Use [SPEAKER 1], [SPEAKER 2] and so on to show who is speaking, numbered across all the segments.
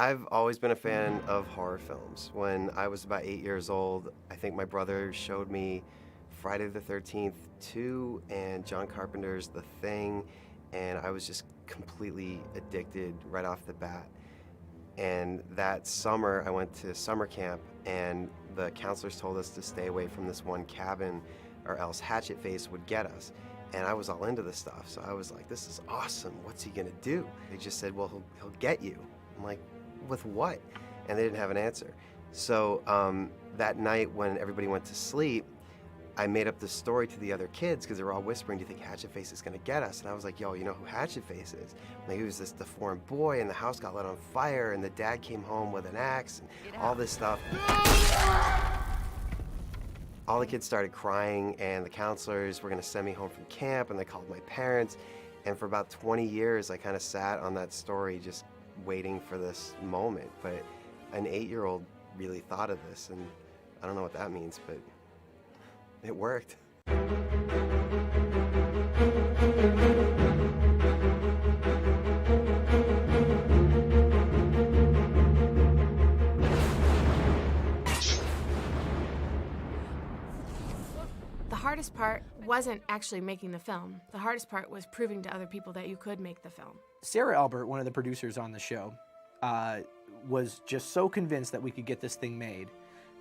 [SPEAKER 1] I've always been a fan of horror films. When I was about 8 years old, I think my brother showed me Friday the 13th 2 and John Carpenter's The Thing, and I was just completely addicted right off the bat. And that summer, I went to summer camp, and the counselors told us to stay away from this one cabin, or else Hatchet Face would get us. And I was all into this stuff, so I was like, this is awesome, what's he gonna do? They just said, well, he'll get you. I'm like, with what? And they didn't have an answer. So that night when everybody went to sleep, I made up this story to the other kids because they were all whispering, do you think Hatchet Face is gonna get us? And I was like, yo, you know who Hatchet Face is? Like, he was this deformed boy, and the house got lit on fire, and the dad came home with an axe, and all this stuff. All the kids started crying, and the counselors were gonna send me home from camp, and they called my parents. And for about 20 years, I kind of sat on that story just waiting for this moment. But an 8-year-old really thought of this, and I don't know what that means, but it worked.
[SPEAKER 2] The hardest part wasn't actually making the film. The hardest part was proving to other people that you could make the film.
[SPEAKER 3] Sarah Albert, one of the producers on the show, was just so convinced that we could get this thing made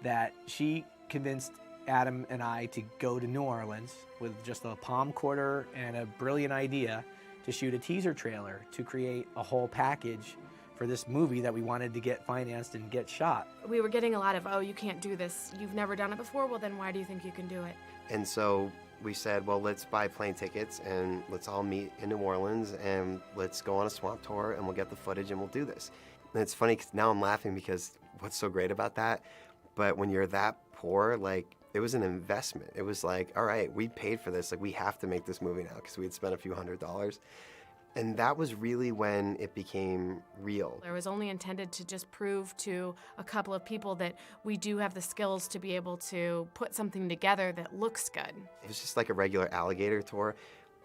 [SPEAKER 3] that she convinced Adam and I to go to New Orleans with just a palm quarter and a brilliant idea to shoot a teaser trailer to create a whole package for this movie that we wanted to get financed and get shot.
[SPEAKER 2] We were getting a lot of, oh, you can't do this. You've never done it before. Well, then why do you think you can do it?
[SPEAKER 1] And so we said, well, let's buy plane tickets and let's all meet in New Orleans and let's go on a swamp tour and we'll get the footage and we'll do this. And it's funny because now I'm laughing because what's so great about that? But when you're that poor, like, it was an investment. It was like, all right, we paid for this. Like, we have to make this movie now because we had spent a few $100s. And that was really when it became real.
[SPEAKER 2] It was only intended to just prove to a couple of people that we do have the skills to be able to put something together that looks good.
[SPEAKER 1] It was just like a regular alligator tour.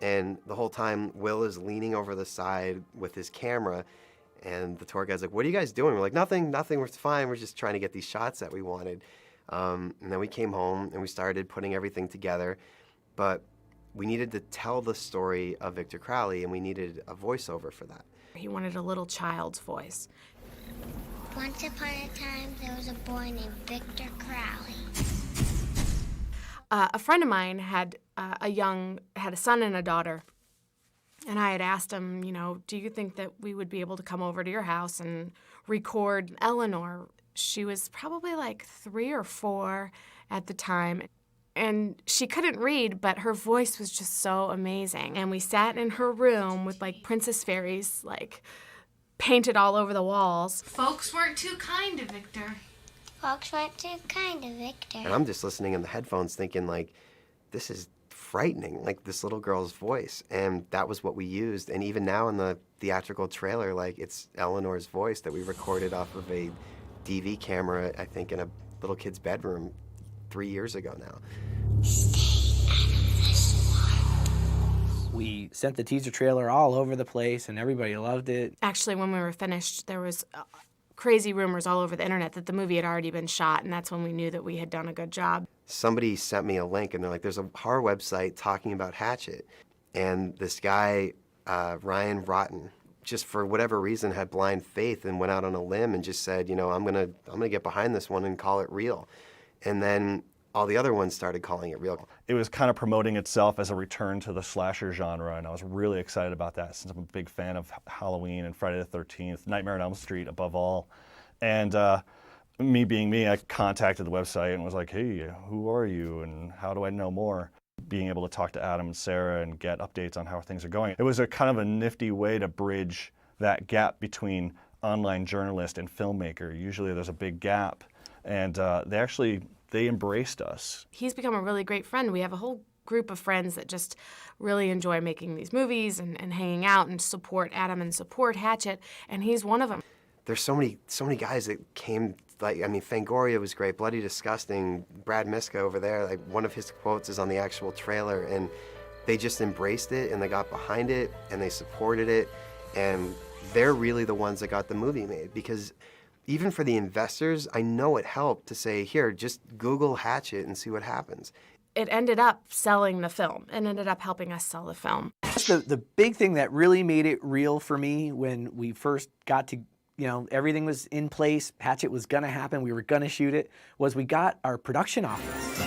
[SPEAKER 1] And the whole time, Will is leaning over the side with his camera. And the tour guide's like, what are you guys doing? We're like, nothing, we're fine. We're just trying to get these shots that we wanted. And then we came home and we started putting everything together. But we needed to tell the story of Victor Crowley, and we needed a voiceover for that.
[SPEAKER 2] He wanted a little child's voice.
[SPEAKER 4] Once upon a time, there was a boy named Victor Crowley.
[SPEAKER 2] A friend of mine had a son and a daughter, and I had asked him, you know, do you think that we would be able to come over to your house and record Eleanor? She was probably like 3 or 4 at the time. And she couldn't read, but her voice was just so amazing. And we sat in her room with like princess fairies, like painted all over the walls. Folks weren't too kind to Victor.
[SPEAKER 4] Folks weren't too kind to Victor.
[SPEAKER 1] And I'm just listening in the headphones thinking, like, this is frightening, like this little girl's voice. And that was what we used. And even now in the theatrical trailer, like, it's Eleanor's voice that we recorded off of a DV camera, I think, in a little kid's bedroom 3 years ago now.
[SPEAKER 3] We sent the teaser trailer all over the place and everybody loved it.
[SPEAKER 2] Actually, when we were finished, there was crazy rumors all over the internet that the movie had already been shot, and that's when we knew that we had done a good job.
[SPEAKER 1] Somebody sent me a link and they're like, there's a horror website talking about Hatchet. And this guy, Ryan Rotten, just for whatever reason had blind faith and went out on a limb and just said, you know, I'm gonna get behind this one and call it real. And then all the other ones started calling it real.
[SPEAKER 5] It was kind of promoting itself as a return to the slasher genre, and I was really excited about that since I'm a big fan of Halloween and Friday the 13th, Nightmare on Elm Street above all. And me being me, I contacted the website and was like, hey, who are you and how do I know more? Being able to talk to Adam and Sarah and get updates on how things are going. It was a kind of a nifty way to bridge that gap between online journalist and filmmaker. Usually there's a big gap, and they embraced us.
[SPEAKER 2] He's become a really great friend. We have a whole group of friends that just really enjoy making these movies and hanging out and support Adam and support Hatchet, and he's one of them.
[SPEAKER 1] There's so many guys that came, like, I mean, Fangoria was great, Bloody Disgusting, Brad Miska over there, like, one of his quotes is on the actual trailer, and they just embraced it, and they got behind it, and they supported it, and they're really the ones that got the movie made, because even for the investors, I know it helped to say, here, just Google Hatchet and see what happens.
[SPEAKER 2] It ended up selling the film and ended up helping us sell the film.
[SPEAKER 3] The big thing that really made it real for me when we first got to, everything was in place, Hatchet was gonna happen, we were gonna shoot it, was we got our production office.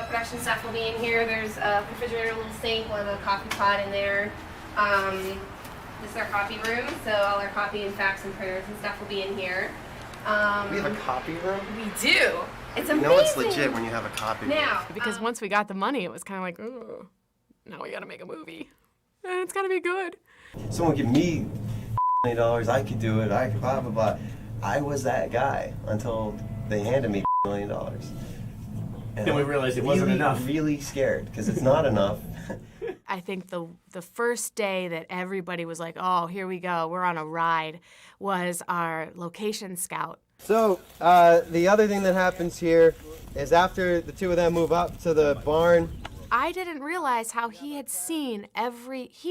[SPEAKER 6] Production stuff will be in here. There's a refrigerator, a little sink, we'll have a coffee pot in there. This is our coffee room, so all our copy and fax and printers and stuff will be in here.
[SPEAKER 1] We have a copy room?
[SPEAKER 6] We do. It's amazing.
[SPEAKER 1] You know it's legit when you have a copy room.
[SPEAKER 6] Now,
[SPEAKER 2] Because once we got the money, it was kind of like, oh, now we got to make a movie. And it's got to be good.
[SPEAKER 1] Someone give me $1 million, I could do it, I could blah, blah, blah. I was that guy until they handed me $1 million. And
[SPEAKER 3] Then we realized it wasn't enough.
[SPEAKER 1] Really scared, because it's not enough.
[SPEAKER 2] I think the first day that everybody was like, oh, here we go, we're on a ride, was our location scout.
[SPEAKER 1] So, the other thing that happens here is after the two of them move up to the barn.
[SPEAKER 2] I didn't realize how he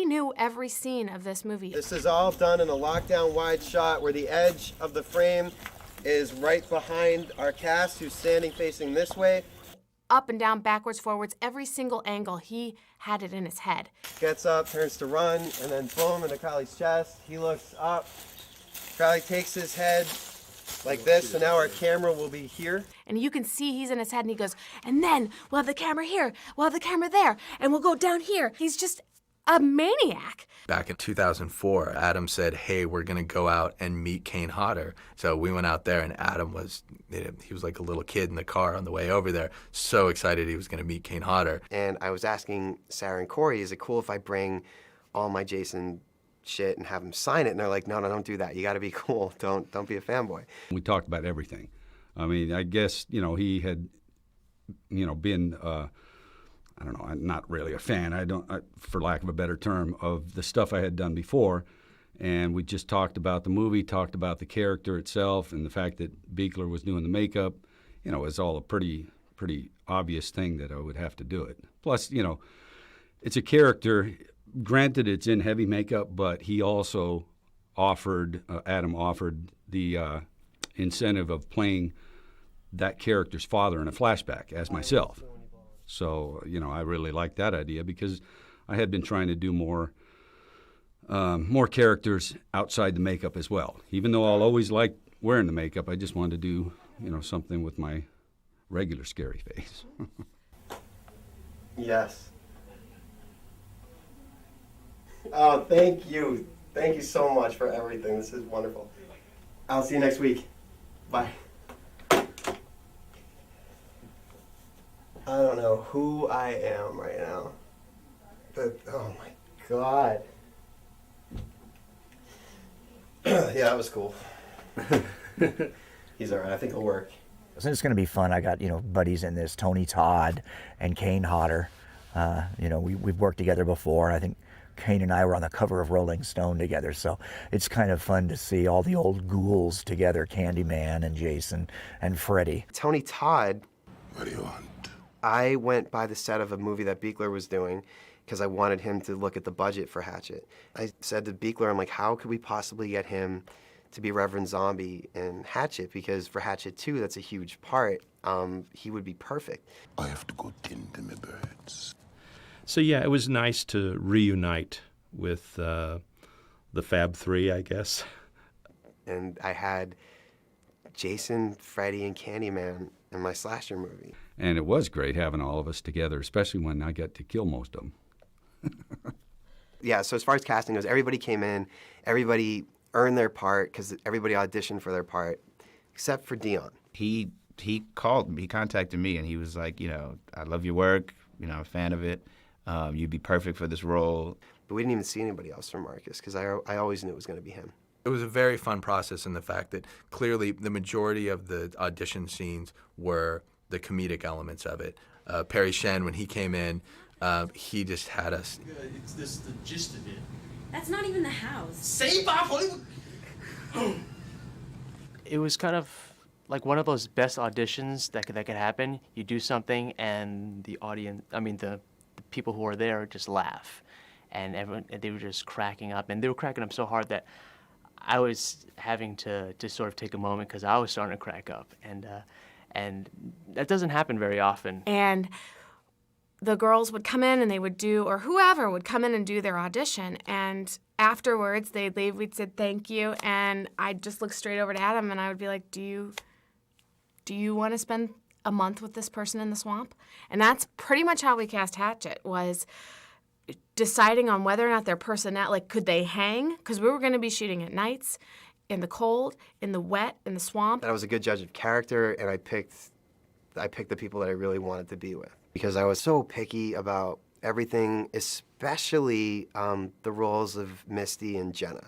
[SPEAKER 2] knew every scene of this movie.
[SPEAKER 1] This is all done in a lockdown wide shot where the edge of the frame is right behind our cast, who's standing facing this way.
[SPEAKER 2] Up and down, backwards, forwards, every single angle, he had it in his head.
[SPEAKER 1] Gets up, turns to run, and then boom, into Crowley's chest. He looks up. Crowley takes his head like this, so now our camera will be here.
[SPEAKER 2] And you can see he's in his head, and he goes, and then we'll have the camera here, we'll have the camera there, and we'll go down here. He's just a maniac.
[SPEAKER 7] Back in 2004, Adam said, hey, we're going to go out and meet Kane Hodder. So we went out there, and Adam he was like a little kid in the car on the way over there, so excited he was going to meet Kane Hodder.
[SPEAKER 1] And I was asking Sarah and Corey, is it cool if I bring all my Jason shit and have them sign it? And they're like, no, don't do that. You got to be cool. Don't be a fanboy.
[SPEAKER 8] We talked about everything. I mean, I guess, he had, been, I don't know, I'm not really a fan, for lack of a better term, of the stuff I had done before. And we just talked about the movie, talked about the character itself, and the fact that Buechler was doing the makeup. It was all a pretty obvious thing that I would have to do it. Plus, it's a character. Granted, it's in heavy makeup, but he also Adam offered the incentive of playing that character's father in a flashback as myself. So, I really liked that idea because I had been trying to do more characters outside the makeup as well. Even though I'll always like wearing the makeup, I just wanted to do, something with my regular scary face.
[SPEAKER 1] Yes. Oh, thank you. Thank you so much for everything. This is wonderful. I'll see you next week. Bye. I don't know who I am right now, but oh my God. Yeah, that was cool. He's all right. I think it'll work.
[SPEAKER 9] It's going to be fun. I got, buddies in this, Tony Todd and Kane Hodder. We've worked together before. I think Kane and I were on the cover of Rolling Stone together, so it's kind of fun to see all the old ghouls together, Candyman and Jason and Freddy.
[SPEAKER 1] Tony Todd.
[SPEAKER 10] What do you want?
[SPEAKER 1] I went by the set of a movie that Buechler was doing because I wanted him to look at the budget for Hatchet. I said to Buechler, I'm like, how could we possibly get him to be Reverend Zombie in Hatchet? Because for Hatchet 2, that's a huge part. He would be perfect.
[SPEAKER 10] I have to go tend to my birds.
[SPEAKER 11] So yeah, it was nice to reunite with the Fab Three, I guess.
[SPEAKER 1] And I had Jason, Freddy, and Candyman in my slasher movie.
[SPEAKER 8] And it was great having all of us together, especially when I got to kill most of them.
[SPEAKER 1] Yeah, so as far as casting goes, everybody came in, everybody earned their part because everybody auditioned for their part, except for Dion.
[SPEAKER 12] He contacted me, and he was like, I love your work, I'm a fan of it. You'd be perfect for this role.
[SPEAKER 1] But we didn't even see anybody else from Marcus because I always knew it was going to be him.
[SPEAKER 7] It was a very fun process in the fact that clearly the majority of the audition scenes were the comedic elements of it. Perry Shen, when he came in, he just had us.
[SPEAKER 13] It's the gist of it That's not even the house.
[SPEAKER 14] Say 5
[SPEAKER 15] It was kind of like one of those best auditions that could happen. You do something and the audience, the people who are there just laugh. And they were just cracking up. And they were cracking up so hard that I was having to sort of take a moment because I was starting to crack up. And that doesn't happen very often.
[SPEAKER 2] And the girls would come in and they would do, or whoever would come in and do their audition. And afterwards, they'd leave, we'd say thank you. And I'd just look straight over to Adam and I would be like, do you want to spend a month with this person in the swamp? And that's pretty much how we cast Hatchet, was deciding on whether or not their personality, like, could they hang? Because we were going to be shooting at nights, in the cold, in the wet, in the swamp.
[SPEAKER 1] I was a good judge of character, and I picked the people that I really wanted to be with, because I was so picky about everything, especially the roles of Misty and Jenna,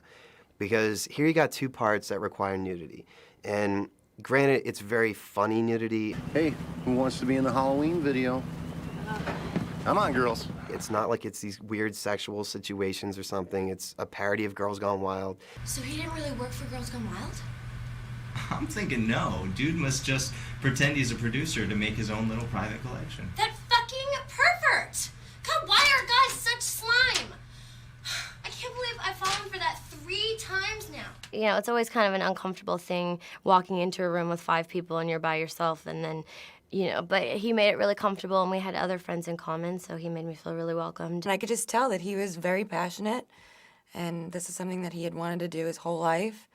[SPEAKER 1] because here you got two parts that require nudity, and granted, it's very funny nudity.
[SPEAKER 16] Hey, who wants to be in the Halloween video? Come on, girls.
[SPEAKER 1] It's not like it's these weird sexual situations or something. It's a parody of Girls Gone Wild.
[SPEAKER 13] So he didn't really work for Girls Gone Wild?
[SPEAKER 14] I'm thinking no. Dude must just pretend he's a producer to make his own little private collection.
[SPEAKER 13] That fucking pervert! God, why are guys such slime? I can't believe I've fallen for that 3 times now.
[SPEAKER 17] You know, it's always kind of an uncomfortable thing walking into a room with 5 people and you're by yourself, and then, but he made it really comfortable, and we had other friends in common, so he made me feel really welcomed.
[SPEAKER 18] And I could just tell that he was very passionate, and this is something that he had wanted to do his whole life,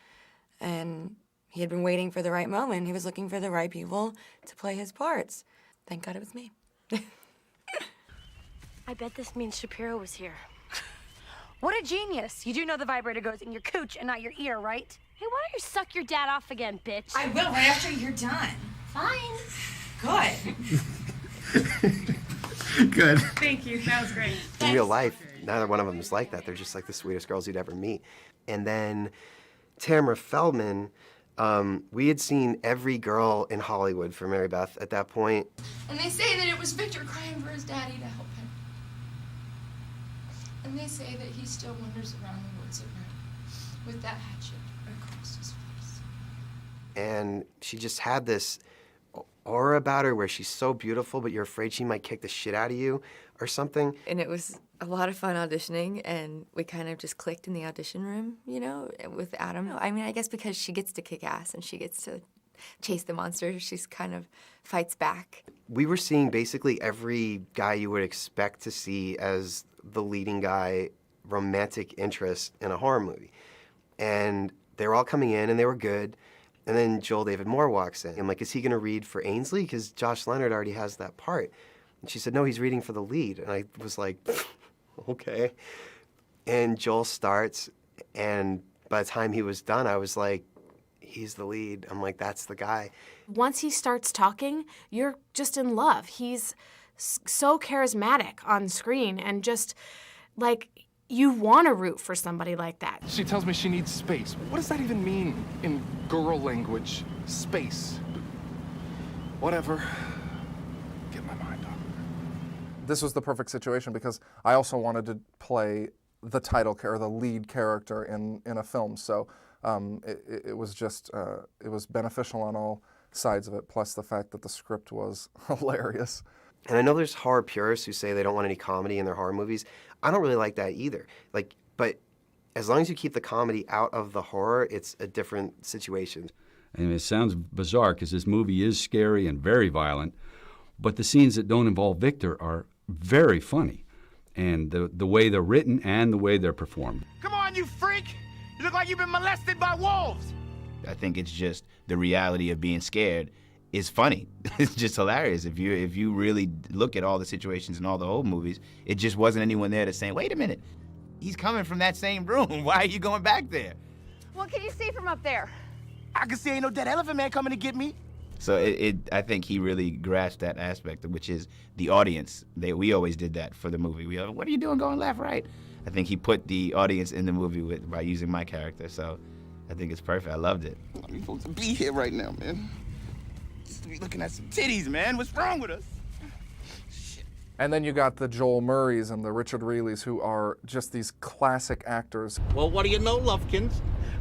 [SPEAKER 18] and he had been waiting for the right moment. He was looking for the right people to play his parts. Thank God it was me.
[SPEAKER 17] I bet this means Shapiro was here.
[SPEAKER 19] What a genius. You do know the vibrator goes in your cooch and not your ear, right?
[SPEAKER 17] Hey, why don't you suck your dad off again, bitch?
[SPEAKER 19] I will right after you're done.
[SPEAKER 17] Fine.
[SPEAKER 19] Good.
[SPEAKER 16] Good.
[SPEAKER 19] Thank you. That was great.
[SPEAKER 1] In real life, neither one of them is like that. They're just like the sweetest girls you'd ever meet. And then Tamara Feldman, we had seen every girl in Hollywood for Mary Beth at that point.
[SPEAKER 20] And they say that it was Victor crying for his daddy to help him. And they say that he still wanders around the woods at night with that hatchet across his face.
[SPEAKER 1] And she just had this aura about her where she's so beautiful, but you're afraid she might kick the shit out of you or something.
[SPEAKER 18] And it was a lot of fun auditioning, and we kind of just clicked in the audition room, with Adam. I mean, I guess because she gets to kick ass and she gets to chase the monster, she's kind of fights back.
[SPEAKER 1] We were seeing basically every guy you would expect to see as the leading guy, romantic interest in a horror movie. And they were all coming in and they were good. And then Joel David Moore walks in. I'm like, is he going to read for Ainsley? Because Josh Leonard already has that part. And she said, no, he's reading for the lead. And I was like, okay. And Joel starts, and by the time he was done, I was like, he's the lead. I'm like, that's the guy.
[SPEAKER 2] Once he starts talking, you're just in love. He's so charismatic on screen, and just like, you want to root for somebody like that.
[SPEAKER 21] She tells me she needs space. What does that even mean in girl language? Space. Whatever. Get my mind off. This was the perfect situation because I also wanted to play the title or the lead character in a film. So it was just, it was beneficial on all sides of it, plus the fact that the script was hilarious.
[SPEAKER 1] And I know there's horror purists who say they don't want any comedy in their horror movies. I don't really like that either. But as long as you keep the comedy out of the horror, it's a different situation.
[SPEAKER 8] And it sounds bizarre because this movie is scary and very violent, but the scenes that don't involve Victor are very funny. And the way they're written and the way they're performed.
[SPEAKER 14] Come on, you freak! You look like you've been molested by wolves! I think it's just the reality of being scared is funny. It's just hilarious. If you really look at all the situations in all the old movies, it just wasn't anyone there that's saying, wait a minute, he's coming from that same room. Why are you going back there?
[SPEAKER 19] What can you see from up there?
[SPEAKER 14] I can see ain't no dead elephant man coming to get me. So I think he really grasped that aspect, which is the audience. We always did that for the movie. We what are you doing going left, right? I think he put the audience in the movie by using my character. So I think it's perfect. I loved it.
[SPEAKER 16] We're supposed to be here right now, man. Just be looking at some titties, man. What's wrong with us? Shit.
[SPEAKER 21] And then you got the Joel Murrays and the Richard Reilys, who are just these classic actors.
[SPEAKER 4] Well, what do you know, Lovekins?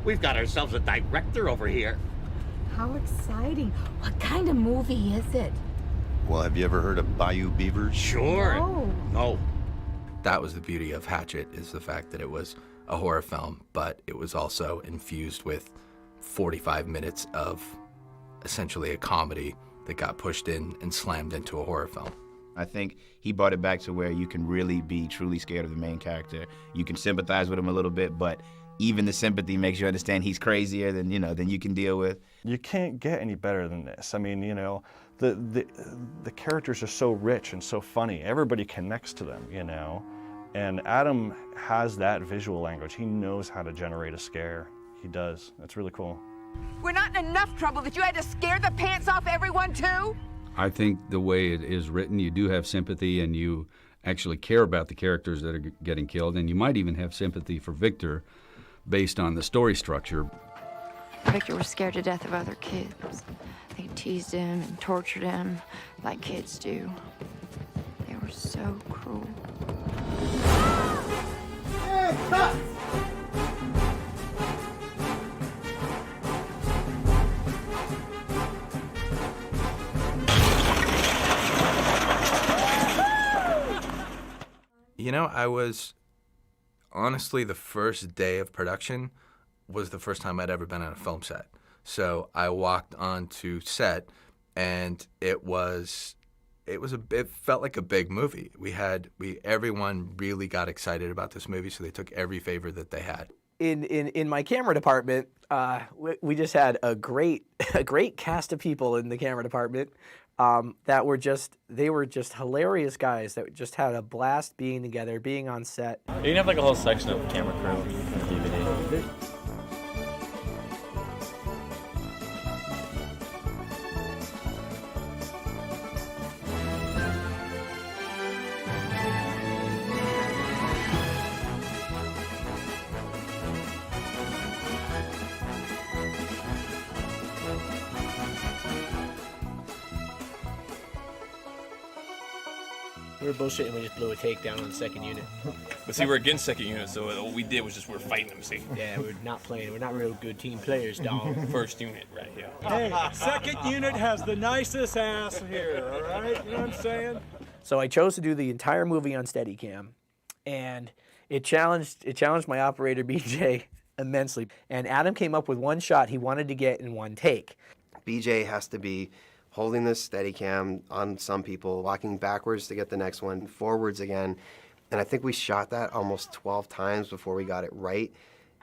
[SPEAKER 4] We've got ourselves a director over here.
[SPEAKER 22] How exciting. What kind of movie is it?
[SPEAKER 10] Well, have you ever heard of Bayou Beavers?
[SPEAKER 4] Sure.
[SPEAKER 22] No.
[SPEAKER 4] No.
[SPEAKER 7] That was the beauty of Hatchet, is the fact that it was a horror film, but it was also infused with 45 minutes of essentially a comedy that got pushed in and slammed into a horror film.
[SPEAKER 14] I think he brought it back to where you can really be truly scared of the main character. You can sympathize with him a little bit, but even the sympathy makes you understand he's crazier than you can deal with.
[SPEAKER 5] You can't get any better than this. I mean, the characters are so rich and so funny. Everybody connects to them, And Adam has that visual language. He knows how to generate a scare. He does. That's really cool.
[SPEAKER 23] We're not in enough trouble that you had to scare the pants off everyone, too?
[SPEAKER 8] I think the way it is written, you do have sympathy and you actually care about the characters that are getting killed, and you might even have sympathy for Victor based on the story structure.
[SPEAKER 24] Victor was scared to death of other kids. They teased him and tortured him like kids do. They were so cruel.
[SPEAKER 7] I was, honestly, the first day of production was the first time I'd ever been on a film set. So I walked onto set, and it felt like a big movie. Everyone really got excited about this movie, so they took every favor that they had.
[SPEAKER 3] In my camera department, we just had a great cast of people in the camera department that were just hilarious guys that just had a blast being together, being on set.
[SPEAKER 25] You can have like a whole section of camera crew DVD.
[SPEAKER 26] We were bullshitting, we just blew a takedown on the second unit.
[SPEAKER 25] But see, we're against second unit, so what we did was just we're fighting them, see?
[SPEAKER 26] Yeah, we're not playing. We're not real good team players, dog.
[SPEAKER 25] First unit right here.
[SPEAKER 27] Hey, second unit has the nicest ass here, all right? You know what I'm saying?
[SPEAKER 3] So I chose to do the entire movie on Steadicam, and it challenged my operator, BJ, immensely. And Adam came up with one shot he wanted to get in one take.
[SPEAKER 1] BJ has to be holding this Steadicam on some people, walking backwards to get the next one, forwards again. And I think we shot that almost 12 times before we got it right.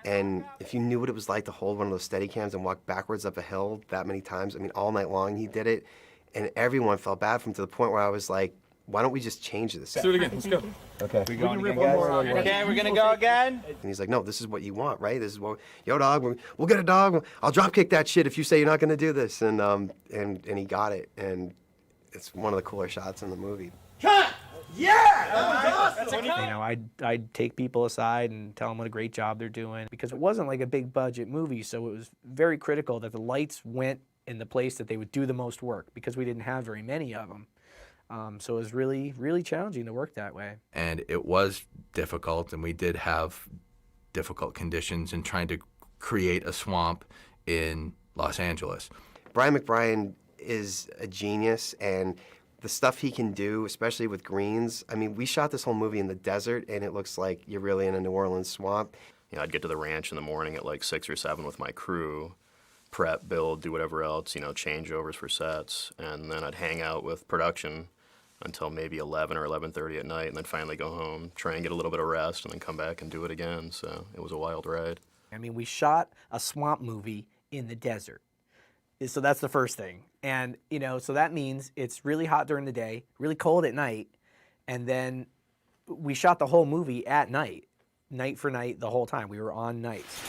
[SPEAKER 1] And if you knew what it was like to hold one of those Steadicams and walk backwards up a hill that many times, I mean, all night long he did it. And everyone felt bad for him to the point where I was like, why don't we just change this?
[SPEAKER 25] Let's do it again. Let's go.
[SPEAKER 1] Okay.
[SPEAKER 25] We going again, guys?
[SPEAKER 1] Okay,
[SPEAKER 25] we're gonna go again.
[SPEAKER 1] And he's like, no, this is what you want, right? This is what, yo, dog, we'll get a dog. I'll drop kick that shit if you say you're not gonna do this. And he got it, and it's one of the cooler shots in the movie.
[SPEAKER 27] Cut! Yeah! That was awesome!
[SPEAKER 3] I'd take people aside and tell them what a great job they're doing, because it wasn't like a big budget movie, so it was very critical that the lights went in the place that they would do the most work, because we didn't have very many of them. So it was really, really challenging to work that way.
[SPEAKER 7] And it was difficult, and we did have difficult conditions in trying to create a swamp in Los Angeles.
[SPEAKER 1] Brian McBrien is a genius, and the stuff he can do, especially with greens. I mean, we shot this whole movie in the desert, and it looks like you're really in a New Orleans swamp.
[SPEAKER 28] I'd get to the ranch in the morning at like 6 or 7 with my crew, prep, build, do whatever else, changeovers for sets, and then I'd hang out with production until maybe 11 or 11:30 at night, and then finally go home, try and get a little bit of rest, and then come back and do it again. So it was a wild ride.
[SPEAKER 3] I mean, we shot a swamp movie in the desert. So that's the first thing. And, so that means it's really hot during the day, really cold at night, and then we shot the whole movie at night for night, the whole time. We were on nights.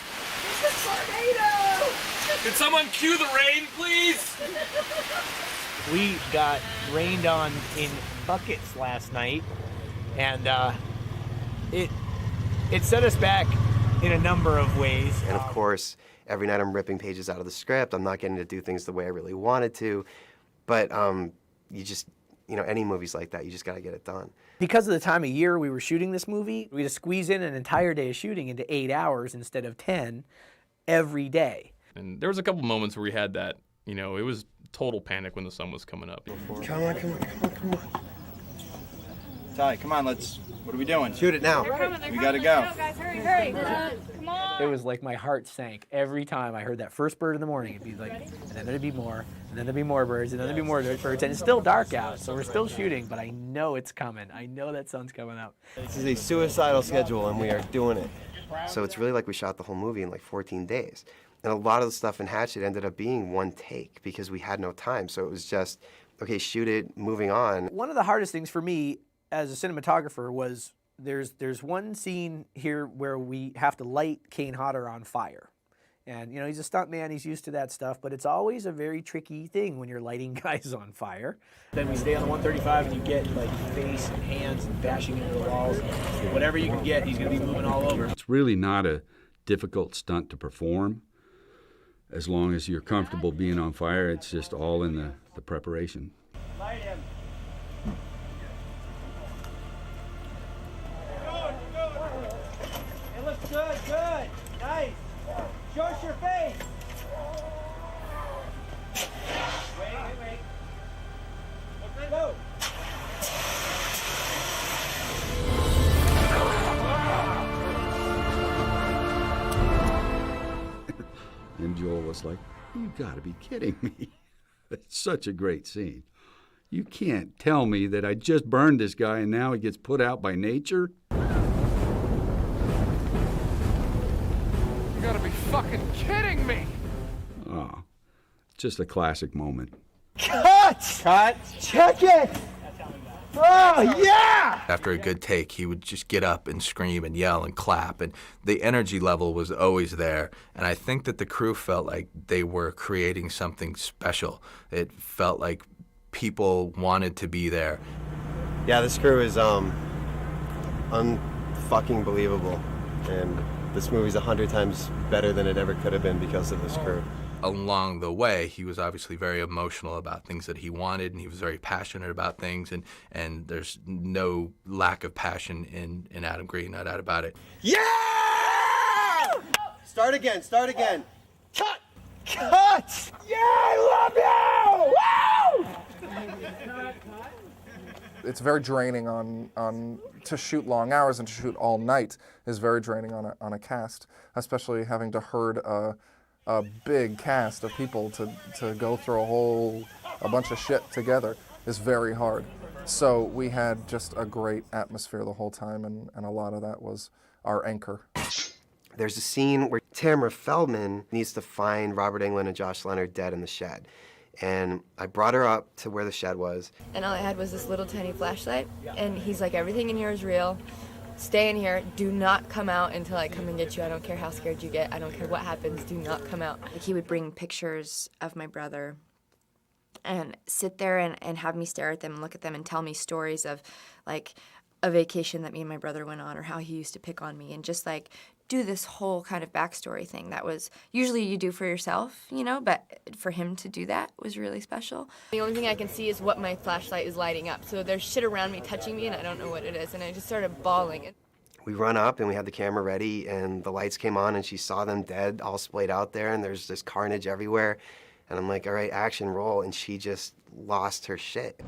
[SPEAKER 27] It's a tornado!
[SPEAKER 25] Can someone cue the rain, please?
[SPEAKER 26] We got rained on in buckets last night, and it set us back in a number of ways.
[SPEAKER 1] And of course, every night I'm ripping pages out of the script. I'm not getting to do things the way I really wanted to, but you know, any movies like that, you just got to get it done.
[SPEAKER 3] Because of the time of year we were shooting this movie, we had to squeeze in an entire day of shooting into 8 hours instead of 10 every day.
[SPEAKER 25] And there was a couple moments where we had that, you know, it was total panic when the sun was coming up.
[SPEAKER 1] Come on.
[SPEAKER 6] Ty, come on, what are we doing?
[SPEAKER 1] Shoot it now.
[SPEAKER 6] We gotta go.
[SPEAKER 22] Guys, hurry. Come on.
[SPEAKER 3] It was like my heart sank every time I heard that first bird in the morning. It'd be like, and then there'd be more, and then there'd be more birds, and then there'd be more birds, and it's still dark out, so we're still shooting, but I know it's coming. I know that sun's coming up.
[SPEAKER 1] This is a suicidal schedule, and we are doing it. So it's really like we shot the whole movie in like 14 days. And a lot of the stuff in Hatchet ended up being one take because we had no time. So it was just, okay, shoot it, moving on.
[SPEAKER 3] One of the hardest things for me as a cinematographer was there's one scene here where we have to light Kane Hodder on fire. And, you know, he's a stuntman, he's used to that stuff, but it's always a very tricky thing when you're lighting guys on fire.
[SPEAKER 26] Then we stay on the 135 and you get like face and hands and bashing into the walls. Whatever you can get, he's going to be moving all over.
[SPEAKER 8] It's really not a difficult stunt to perform. As long as you're comfortable being on fire, it's just all in the preparation.
[SPEAKER 26] Light him. It looks good. Nice. Show us your face. Wait. Go.
[SPEAKER 8] And Joel was like, you gotta be kidding me. It's such a great scene. You can't tell me that I just burned this guy and now he gets put out by nature?
[SPEAKER 21] You gotta be fucking kidding me!
[SPEAKER 8] Oh, just a classic moment.
[SPEAKER 26] Cut! Check it! Oh, yeah!
[SPEAKER 7] After a good take, he would just get up and scream and yell and clap, and the energy level was always there. And I think that the crew felt like they were creating something special. It felt like people wanted to be there.
[SPEAKER 1] Yeah, this crew is unfucking believable, and this movie's 100 times better than it ever could have been because of this crew.
[SPEAKER 7] Along the way, he was obviously very emotional about things that he wanted, and he was very passionate about things, and there's no lack of passion in Adam Green, no doubt about it.
[SPEAKER 1] Yeah! Start again.
[SPEAKER 26] Cut! Yeah, I love you! Woo!
[SPEAKER 21] It's very draining on to shoot long hours and to shoot all night is very draining on a cast, especially having to herd a big cast of people to go through a bunch of shit together is very hard. So we had just a great atmosphere the whole time, and a lot of that was our anchor.
[SPEAKER 1] There's a scene where Tamara Feldman needs to find Robert Englund and Josh Leonard dead in the shed. And I brought her up to where the shed was.
[SPEAKER 24] And all I had was this little tiny flashlight, and he's like, everything in here is real. Stay in here. Do not come out until I come and get you. I don't care how scared you get. I don't care what happens. Do not come out. Like, he would bring pictures of my brother and sit there and have me stare at them and look at them and tell me stories of, like, a vacation that me and my brother went on or how he used to pick on me and just, like, do this whole kind of backstory thing that was usually you do for yourself, you know, but for him to do that was really special. The only thing I can see is what my flashlight is lighting up. So there's shit around me touching me and I don't know what it is, and I just started bawling.
[SPEAKER 1] We run up and we had the camera ready and the lights came on and she saw them dead, all splayed out there, and there's this carnage everywhere. And I'm like, all right, action, roll, and she just lost her shit.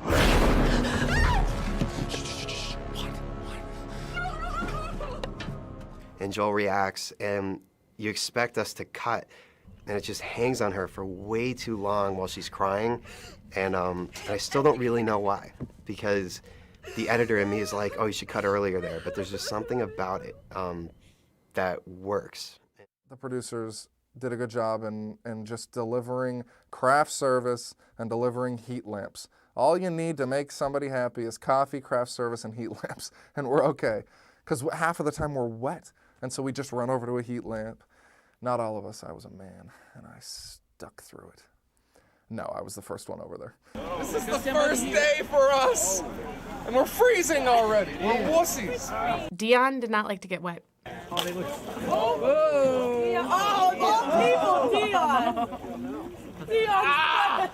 [SPEAKER 1] And Joel reacts, and you expect us to cut, and it just hangs on her for way too long while she's crying, and I still don't really know why, because the editor in me is like, oh, you should cut earlier there, but there's just something about it that works.
[SPEAKER 21] The producers did a good job in just delivering craft service and delivering heat lamps. All you need to make somebody happy is coffee, craft service, and heat lamps, and we're okay. Because half of the time we're wet, and so we just run over to a heat lamp. Not all of us. I was a man, and I stuck through it. No, I was the first one over there.
[SPEAKER 27] This is the first day for us, and we're freezing already. We're wussies.
[SPEAKER 2] Dion did not like to get wet.
[SPEAKER 26] Oh, they look...
[SPEAKER 22] Oh, people, Dion!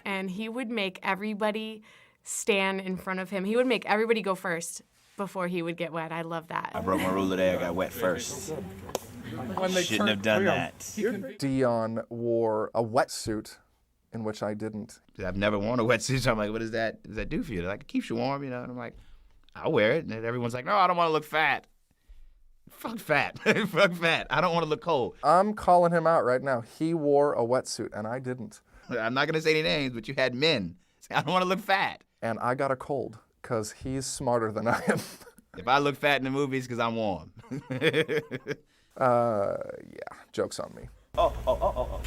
[SPEAKER 2] And he would make everybody stand in front of him. He would make everybody go first before he would get wet. I love that.
[SPEAKER 14] I broke my rule today. I got wet first. Shouldn't have done that.
[SPEAKER 21] Dion wore a wetsuit, in which I didn't.
[SPEAKER 14] I've never worn a wetsuit, so I'm like, what does that do for you? They're like, it keeps you warm, And I'm like, I'll wear it. And everyone's like, no, I don't want to look fat. Fuck fat. Fuck fat. I don't want to look cold.
[SPEAKER 21] I'm calling him out right now. He wore a wetsuit, and I didn't.
[SPEAKER 14] I'm not going to say any names, but you had men say, I don't want to look fat.
[SPEAKER 21] And I got a cold, because he's smarter than I am.
[SPEAKER 14] If I look fat in the movies, because I'm warm.
[SPEAKER 21] Yeah, joke's on me.
[SPEAKER 9] Oh.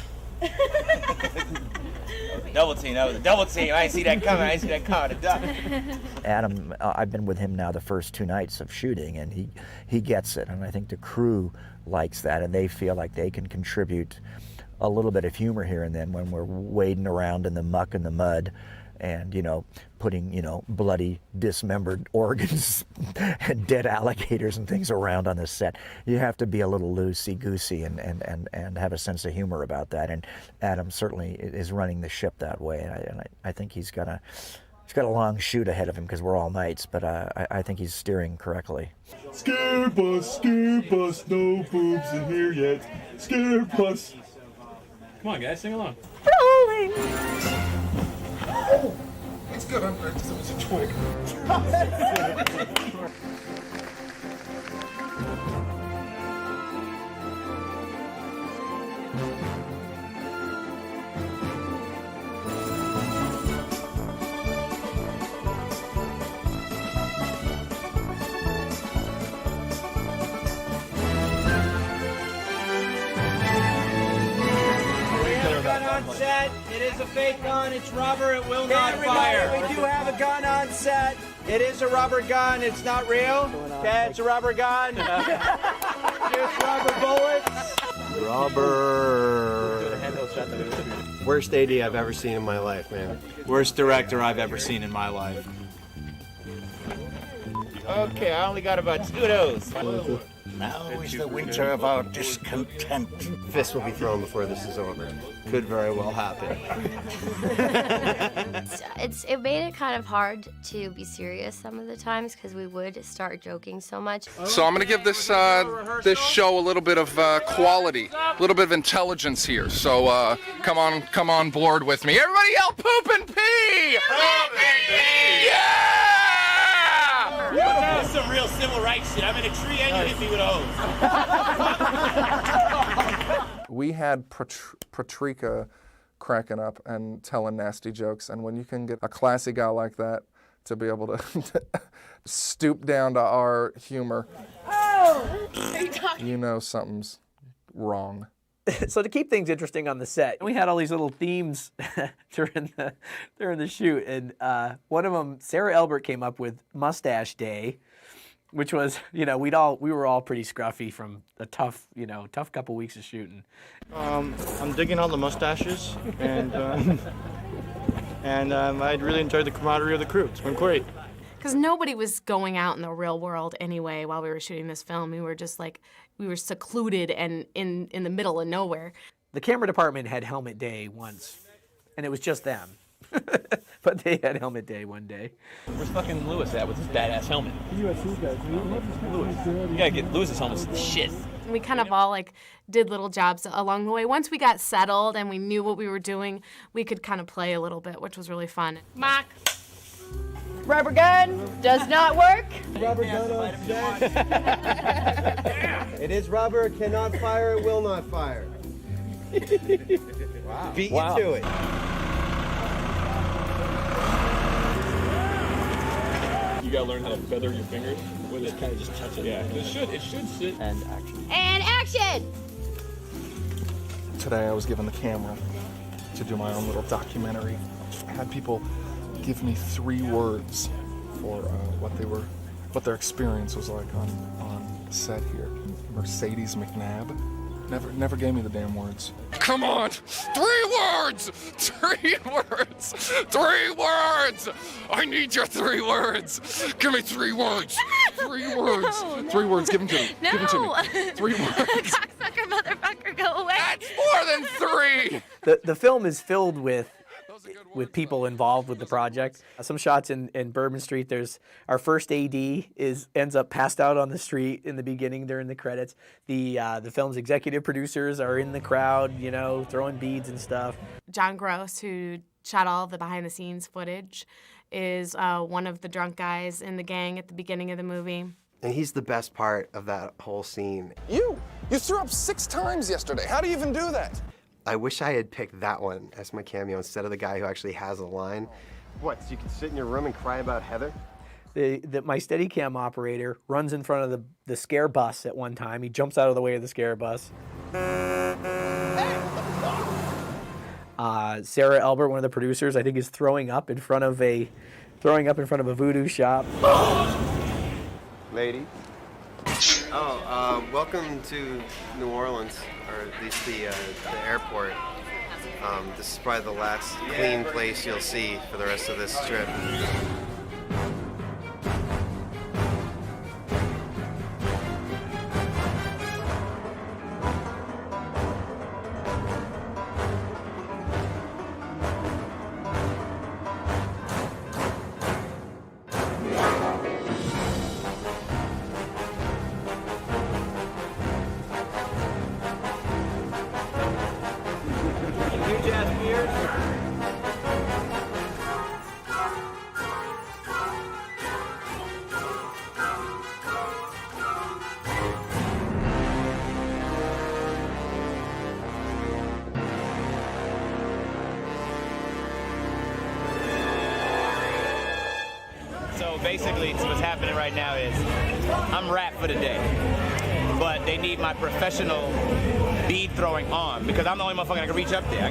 [SPEAKER 9] Double team. That was a double team. I didn't see that coming.
[SPEAKER 11] Adam, I've been with him now the first 2 nights of shooting, and he gets it. And I think the crew likes that, and they feel like they can contribute a little bit of humor here and then when we're wading around in the muck and the mud and, putting, bloody, dismembered organs and dead alligators and things around on the set. You have to be a little loosey-goosey and have a sense of humor about that. And Adam certainly is running the ship that way. And I think he's got a long shoot ahead of him because we're all knights, but I think he's steering correctly.
[SPEAKER 12] Scare bus, no boobs in here yet. Scare bus.
[SPEAKER 25] Come on, guys, sing along.
[SPEAKER 22] Rolling.
[SPEAKER 21] Oh, it's good. It was a twig.
[SPEAKER 26] On set. It is a fake gun. It's rubber. It will not fire. We do have a gun on set. It is a rubber gun. It's not real. Okay, it's a rubber gun. Just rubber bullets.
[SPEAKER 1] Rubber. Worst AD I've ever seen in my life, man.
[SPEAKER 9] Worst director I've ever seen in my life.
[SPEAKER 14] Okay, I only got about 2 of those.
[SPEAKER 12] Now is the winter of our discontent.
[SPEAKER 1] Fists will be thrown before this is over.
[SPEAKER 9] Could very well happen.
[SPEAKER 13] It made it kind of hard to be serious some of the times because we would start joking so much.
[SPEAKER 21] So I'm going to give this this show a little bit of quality, a little bit of intelligence here. So come on board with me. Everybody yell poop and pee! Poop and pee! Yeah!
[SPEAKER 26] That was some real civil rights shit. I'm in a tree and you hit me with a hose.
[SPEAKER 21] We had Patrika cracking up and telling nasty jokes, and when you can get a classy guy like that to be able to stoop down to our humor, something's wrong.
[SPEAKER 3] So to keep things interesting on the set, we had all these little themes during the shoot, and one of them, Sarah Elbert came up with Mustache Day, which was, we were all pretty scruffy from a tough couple weeks of shooting.
[SPEAKER 9] I'm digging all the mustaches, and I really enjoyed the camaraderie of the crew. It's been great.
[SPEAKER 2] Because nobody was going out in the real world anyway while we were shooting this film. We were just we were secluded and in the middle of nowhere.
[SPEAKER 3] The camera department had helmet day once, and it was just them. But they had helmet day one day.
[SPEAKER 25] Where's fucking Lewis at with his badass helmet? UFC guys. Lewis. You gotta get Lewis's helmet. Shit.
[SPEAKER 2] We kind of all did little jobs along the way. Once we got settled and we knew what we were doing, we could kind of play a little bit, which was really fun.
[SPEAKER 22] Mark. Rubber gun does not work.
[SPEAKER 1] Rubber gun on set. It is rubber, cannot fire, it will not fire. Wow. Beat you to it.
[SPEAKER 25] You gotta learn how to feather your fingers with it. Kind of just touch it. Yeah, it should sit.
[SPEAKER 3] And action.
[SPEAKER 22] And action!
[SPEAKER 21] Today I was given the camera to do my own little documentary. I had people give me 3 words for what their experience was like on set here. Mercedes McNabb never gave me the damn words. Come on, 3 words, 3 words, 3 words. I need your 3 words. Give me 3 words. 3 words.
[SPEAKER 22] No.
[SPEAKER 21] 3 words. Give them to me.
[SPEAKER 22] No.
[SPEAKER 21] Give them to me. 3 words.
[SPEAKER 22] Cocksucker, motherfucker, go away.
[SPEAKER 21] That's more than 3.
[SPEAKER 3] The film is filled with with people involved with the project. Some shots in Bourbon Street, there's our first AD ends up passed out on the street in the beginning during the credits. The film's executive producers are in the crowd, you know, throwing beads and stuff.
[SPEAKER 2] John Gross, who shot all the behind-the-scenes footage, is one of the drunk guys in the gang at the beginning of the movie.
[SPEAKER 1] And he's the best part of that whole scene.
[SPEAKER 21] You threw up 6 times yesterday. How do you even do that?
[SPEAKER 1] I wish I had picked that one as my cameo instead of the guy who actually has a line. What, so you can sit in your room and cry about Heather?
[SPEAKER 3] My Steadicam operator runs in front of the scare bus at one time. He jumps out of the way of the scare bus. Sarah Elbert, one of the producers, I think is throwing up in front of a voodoo shop.
[SPEAKER 1] Lady. Welcome to New Orleans, or at least the airport. This is probably the last clean place you'll see for the rest of this trip.
[SPEAKER 9] So basically, what's happening right now is I'm wrapped for the day, but they need my professional bead throwing arm because I'm the only motherfucker that can reach up there.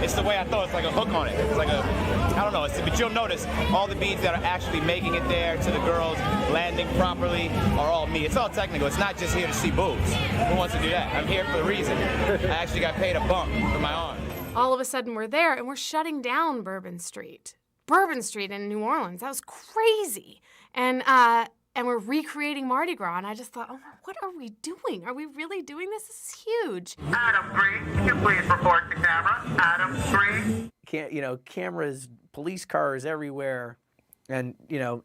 [SPEAKER 9] It's the way I throw. It's like a hook on it. It's like I don't know. But you'll notice all the beads that are actually making it there to the girls landing properly are all me. It's all technical. It's not just here to see boobs. Who wants to do that? I'm here for a reason. I actually got paid a bump for my arm.
[SPEAKER 2] All of a sudden, we're there, and we're shutting down Bourbon Street. Bourbon Street in New Orleans. That was crazy. And we're recreating Mardi Gras, and I just thought, oh, what are we doing? Are we really doing this? This is huge.
[SPEAKER 4] Adam 3, can you please report to camera? Adam 3.
[SPEAKER 3] Cameras, police cars everywhere, and,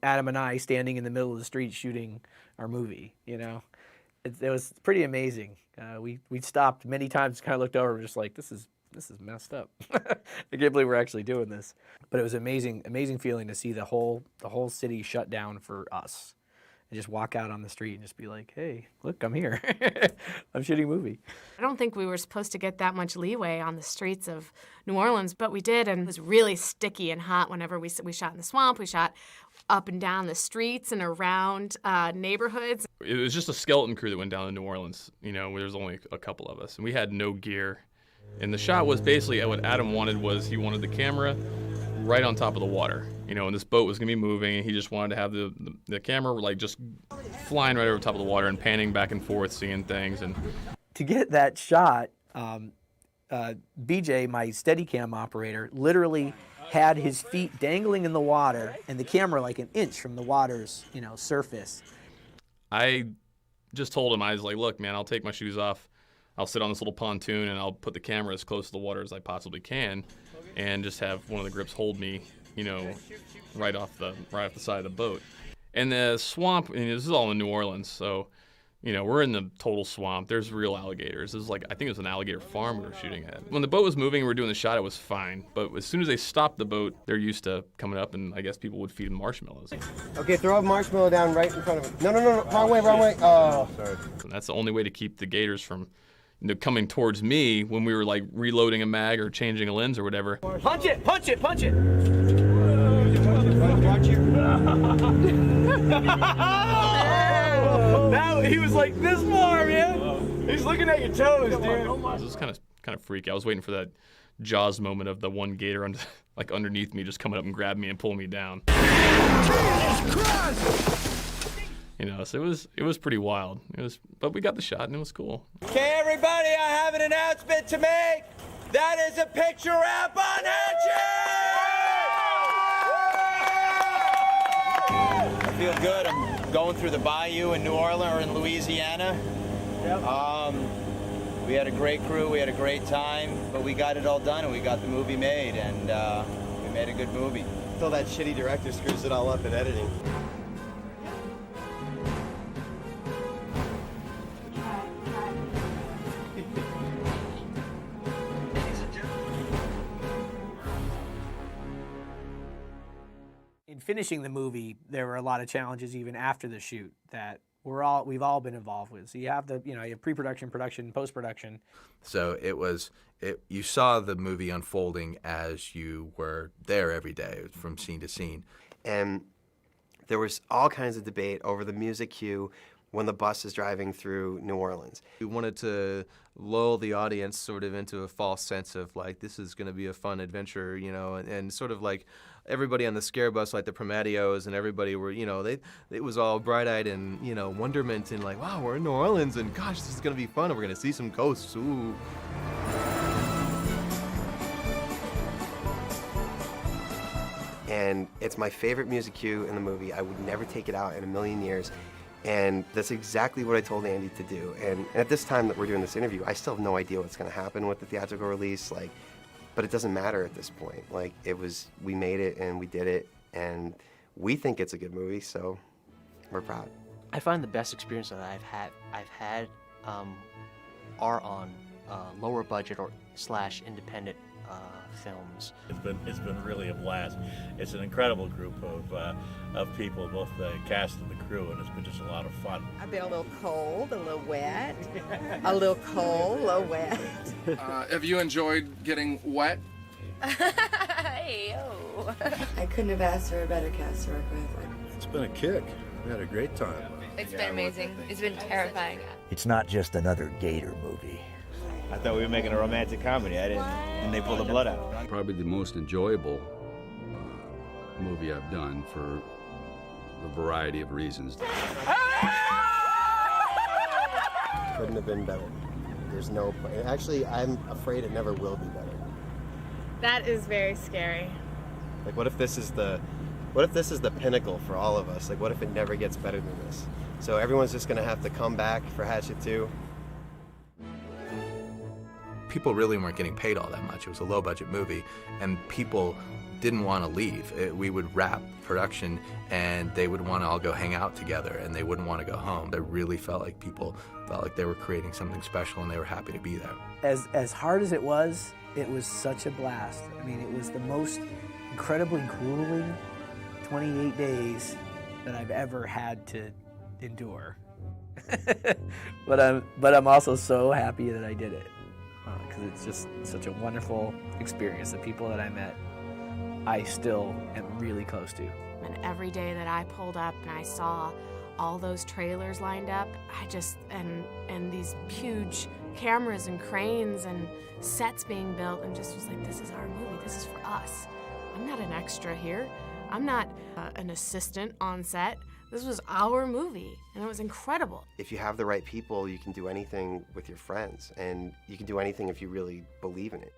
[SPEAKER 3] Adam and I standing in the middle of the street shooting our movie, It was pretty amazing. We stopped many times, kind of looked over, just like, this is messed up. I can't believe we're actually doing this. But it was amazing feeling to see the whole city shut down for us. And just walk out on the street and just be like, hey, look, I'm here. I'm shooting a movie.
[SPEAKER 2] I don't think we were supposed to get that much leeway on the streets of New Orleans, but we did, and it was really sticky and hot whenever we shot in the swamp. We shot up and down the streets and around neighborhoods.
[SPEAKER 10] It was just a skeleton crew that went down to New Orleans, where there was only a couple of us, and we had no gear. And the shot was basically what Adam wanted was he wanted the camera right on top of the water, and this boat was gonna be moving, and he just wanted to have the camera like just flying right over top of the water and panning back and forth, seeing things. And
[SPEAKER 3] to get that shot, BJ, my Steadicam operator, literally had his feet dangling in the water and the camera like an inch from the water's surface.
[SPEAKER 10] I just told him, I was like, look, man, I'll take my shoes off. I'll sit on this little pontoon and I'll put the camera as close to the water as I possibly can and just have one of the grips hold me, right off the side of the boat. And the swamp, and this is all in New Orleans, so, we're in the total swamp. There's real alligators. This is I think it was an alligator farm we were shooting at. When the boat was moving and we were doing the shot, it was fine. But as soon as they stopped the boat, they're used to coming up, and I guess people would feed them marshmallows.
[SPEAKER 1] Okay, throw a marshmallow down right in front of it. No, wrong way. Oh, sorry.
[SPEAKER 10] And that's the only way to keep the gators from coming towards me when we were reloading a mag or changing a lens or whatever.
[SPEAKER 26] Punch it! Now he was like this far, man. He's looking at your toes, dude.
[SPEAKER 10] This was kind of freaky. I was waiting for that Jaws moment of the one gator underneath me just coming up and grabbing me and pulling me down. Jesus Christ! So it was pretty wild. But we got the shot and it was cool.
[SPEAKER 26] Okay, everybody, I have an announcement to make. That is a picture wrap on Hatchet!
[SPEAKER 9] I feel good. I'm going through the bayou in New Orleans or in Louisiana. We had a great crew. We had a great time. But we got it all done and we got the movie made. And
[SPEAKER 14] We made a good movie.
[SPEAKER 1] Until that shitty director screws it all up in editing.
[SPEAKER 3] In finishing the movie, there were a lot of challenges even after the shoot that we've all been involved with. So you have you have pre-production, production, post-production.
[SPEAKER 7] So you saw the movie unfolding as you were there every day from scene to scene.
[SPEAKER 1] And there was all kinds of debate over the music cue when the bus is driving through New Orleans.
[SPEAKER 5] We wanted to lull the audience sort of into a false sense of like, this is going to be a fun adventure, and sort of like everybody on the scare bus, like the Primatios and everybody were, it was all bright-eyed and, wonderment and like, wow, we're in New Orleans and gosh, this is going to be fun and we're going to see some ghosts, ooh.
[SPEAKER 1] And it's my favorite music cue in the movie. I would never take it out in a million years. And that's exactly what I told Andy to do. And at this time that we're doing this interview, I still have no idea what's going to happen with the theatrical release. But it doesn't matter at this point. We made it and we did it, and we think it's a good movie, so we're proud.
[SPEAKER 15] I find the best experience that I've had are on lower budget or / independent films.
[SPEAKER 16] It's been really a blast. It's an incredible group of people, both the cast and the crew, and it's been just a lot of fun.
[SPEAKER 17] I've been a little cold, a little wet, a little cold, a little wet.
[SPEAKER 21] Have you enjoyed getting wet?
[SPEAKER 17] Hey, yo. I couldn't have asked for a better cast to work with.
[SPEAKER 18] It's been a kick. We had a great time.
[SPEAKER 24] It's been amazing. It's been terrifying.
[SPEAKER 11] It's not just another Gator movie.
[SPEAKER 14] I thought we were making a romantic comedy. And they pulled the blood out.
[SPEAKER 8] Probably the most enjoyable movie I've done for a variety of reasons.
[SPEAKER 1] Couldn't have been better. There's no point. Actually, I'm afraid it never will be better.
[SPEAKER 2] That is very scary.
[SPEAKER 1] What if this is the pinnacle for all of us? What if it never gets better than this? So everyone's just gonna have to come back for Hatchet 2.
[SPEAKER 7] People really weren't getting paid all that much. It was a low-budget movie, and people didn't want to leave. We would wrap production, and they would want to all go hang out together, and they wouldn't want to go home. It really felt like people felt like they were creating something special, and they were happy to be there.
[SPEAKER 3] As hard as it was such a blast. I mean, it was the most incredibly grueling 28 days that I've ever had to endure. but I'm also so happy that I did it. Because it's just such a wonderful experience. The people that I met, I still am really close to.
[SPEAKER 2] And every day that I pulled up and I saw all those trailers lined up, and these huge cameras and cranes and sets being built, and just was like, this is our movie, this is for us. I'm not an extra here. I'm not an assistant on set. This was our movie, and it was incredible.
[SPEAKER 1] If you have the right people, you can do anything with your friends, and you can do anything if you really believe in it.